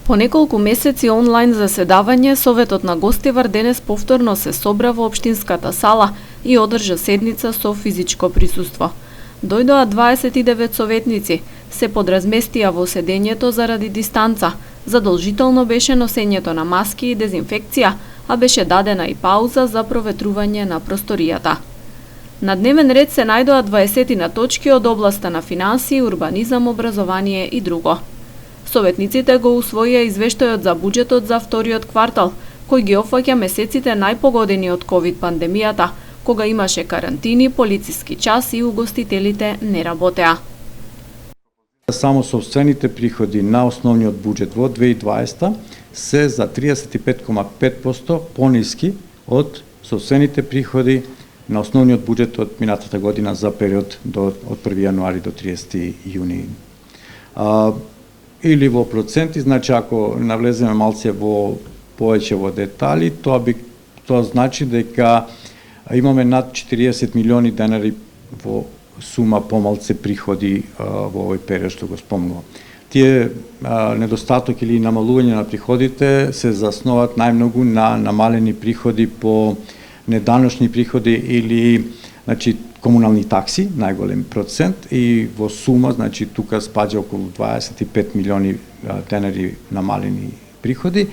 По неколку месеци онлайн заседавање, Советот на Гостивар денес повторно се собра во општинската сала и одржа седница со физичко присуство. Дојдоа 29 советници, се подразместија во седењето заради дистанца. Задолжително беше носењето на маски и дезинфекција, а беше дадена и пауза за проветрување на просторијата. На дневен ред се најдоа 20 точки од областа на финансии, урбанизам, образование и друго. Советниците го усвоија извештајот за буџетот за вториот квартал, кој ги опфаќа месеците најпогодени од ковид пандемијата, кога имаше карантини, полициски час и угостителите не работеа. Само сопствените приходи на основниот буџет во 2020 се за 35,5% пониски од сопствените приходи на основниот буџет од минатата година за период од 1 јануари до 30 јуни. Или во проценти, значи ако навлеземе малце повеќе во детали, тоа значи дека имаме над 40 милиони денари во сума помалце приходи во овој период што го спомнувам. Тие недостаток или намалување на приходите се заснуваат најмногу на намалени приходи по неданошни приходи или значи комунални такси, најголем процент, и во сума, значи тука спаѓа околу 25 милиони денари намалени приходи.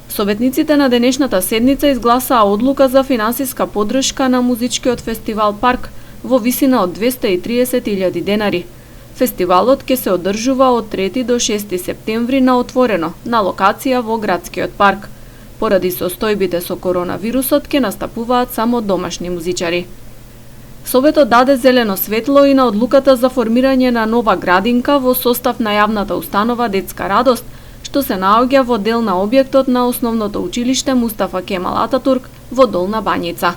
Советниците на денешната седница изгласаа одлука за финансиска поддршка на музичкиот фестивал Парк во висина од 230.000 денари. Фестивалот ќе се одржува од 3 до 6 септември на отворено, на локација во градскиот парк. Поради состојбите со коронавирусот ќе настапуваат само домашни музичари. Советот даде зелено светло и на одлуката за формирање на нова градинка во состав на јавната установа Детска радост, што се наоѓа во дел на објектот на основното училиште Мустафа Кемал Ататурк во Долна Бањица.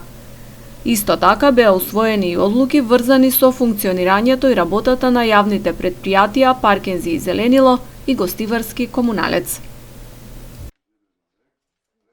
Исто така беа усвоени и одлуки врзани со функционирањето и работата на јавните претпријатија Паркензи и Зеленило и Гостиварски комуналец.